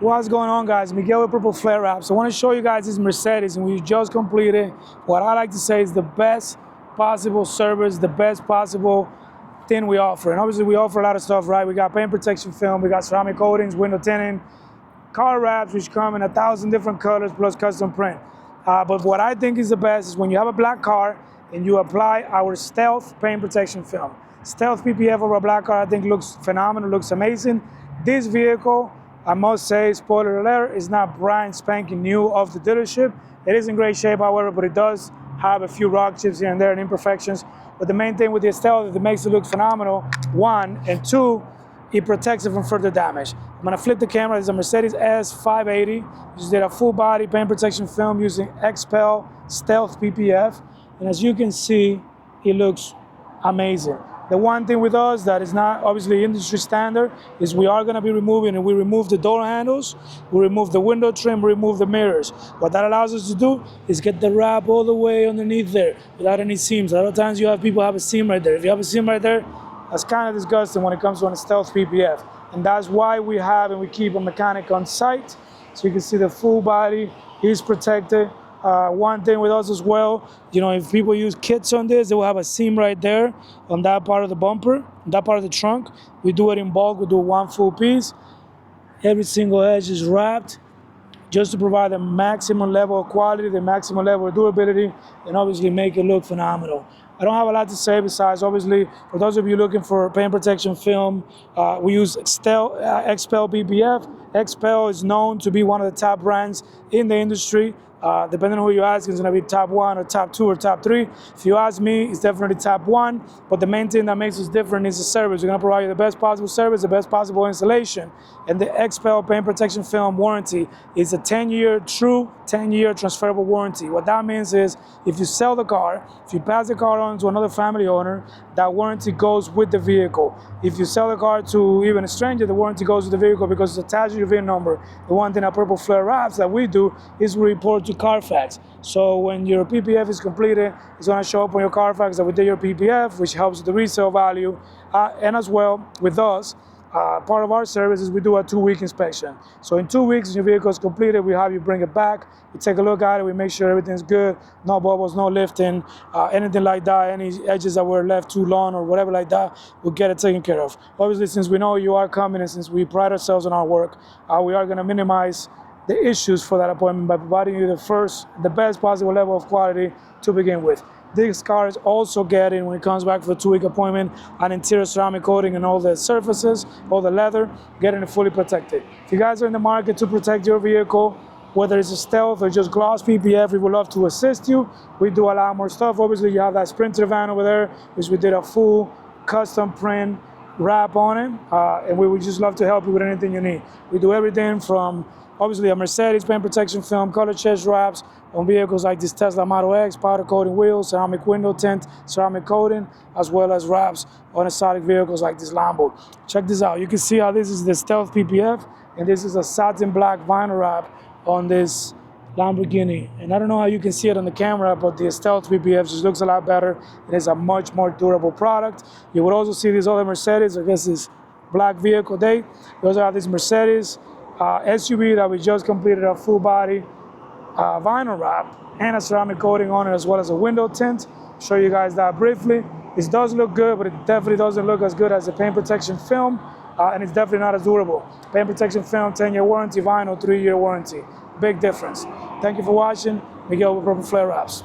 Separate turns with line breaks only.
What's going on, guys? Miguel with Purple Flare Wraps. I want to show you guys this Mercedes, and we just completed what I like to say is the best possible service, the best possible thing we offer. And obviously we offer a lot of stuff, right? We got paint protection film, we got ceramic coatings, window tinting, car wraps, which come in 1,000 different colors plus custom print. But what I think is the best is when you have a black car and you apply our Stealth paint protection film. Stealth PPF over a black car, I think looks phenomenal, looks amazing. This vehicle, I must say, spoiler alert, is not brand spanking new off the dealership. It is in great shape, however, but it does have a few rock chips here and there and imperfections. But the main thing with the Stealth is it makes it look phenomenal, one, and two, it protects it from further damage. I'm gonna flip the camera. This is a Mercedes S580. Just did a full body paint protection film using XPEL Stealth PPF. And as you can see, it looks amazing. The one thing with us that is not obviously industry standard is we are gonna be removing, and we remove the door handles, we remove the window trim, we remove the mirrors. What that allows us to do is get the wrap all the way underneath there without any seams. A lot of times you have people have a seam right there. If you have a seam right there, that's kind of disgusting when it comes to a Stealth PPF. And that's why we have and we keep a mechanic on site. So you can see the full body is protected. One thing with us as well, you know, if people use kits on this, they will have a seam right there on that part of the bumper, that part of the trunk. We do it in bulk, we do one full piece. Every single edge is wrapped just to provide the maximum level of quality, the maximum level of durability, and obviously make it look phenomenal. I don't have a lot to say besides, obviously, for those of you looking for paint protection film, we use XPEL PPF. XPEL is known to be one of the top brands in the industry. Depending on who you ask, it's going to be top 1 or top 2 or top 3. If you ask me, it's definitely top 1. But the main thing that makes us different is the service. We're going to provide you the best possible service, the best possible installation. And the XPEL paint protection film warranty is a 10-year, true 10-year transferable warranty. What that means is if you sell the car, if you pass the car on to another family owner, that warranty goes with the vehicle. If you sell the car to even a stranger, the warranty goes with the vehicle because it's attached to your VIN number. The one thing at Purple Flare Wraps that we do is we report to Carfax. So when your PPF is completed, it's going to show up on your Carfax that we did your PPF, which helps with the resale value. And as well, with us, part of our service is we do a 2-week inspection. So in 2 weeks, when your vehicle is completed, we have you bring it back, we take a look at it, we make sure everything's good, no bubbles, no lifting, anything like that, any edges that were left too long or whatever like that, we'll get it taken care of. Obviously, since we know you are coming and since we pride ourselves on our work, we are going to minimize the issues for that appointment by providing you the best possible level of quality to begin with. This car is also getting, when it comes back for a 2-week appointment, an interior ceramic coating and all the surfaces, all the leather, getting it fully protected. If you guys are in the market to protect your vehicle, whether it's a Stealth or just gloss PPF, we would love to assist you. We do a lot more stuff. Obviously, you have that Sprinter van over there, which we did a full custom print wrap on it, and we would just love to help you with anything you need. We do everything from obviously a Mercedes paint protection film, color chest wraps on vehicles like this Tesla Model X, powder coating wheels, ceramic window tint, ceramic coating, as well as wraps on exotic vehicles like this Lambo. Check this out. You can see how this is the Stealth PPF, and this is a satin black vinyl wrap on this Lamborghini. And I don't know how you can see it on the camera, but the Stealth PPF just looks a lot better. It is a much more durable product. You would also see these other Mercedes, I guess this black vehicle day. We also have this Mercedes SUV that we just completed a full body vinyl wrap and a ceramic coating on it, as well as a window tint. Show you guys that briefly. This does look good, but it definitely doesn't look as good as the paint protection film, and it's definitely not as durable. Paint protection film, 10-year warranty, vinyl, 3-year warranty. Big difference. Thank you for watching. Miguel with Purple Flare Wraps.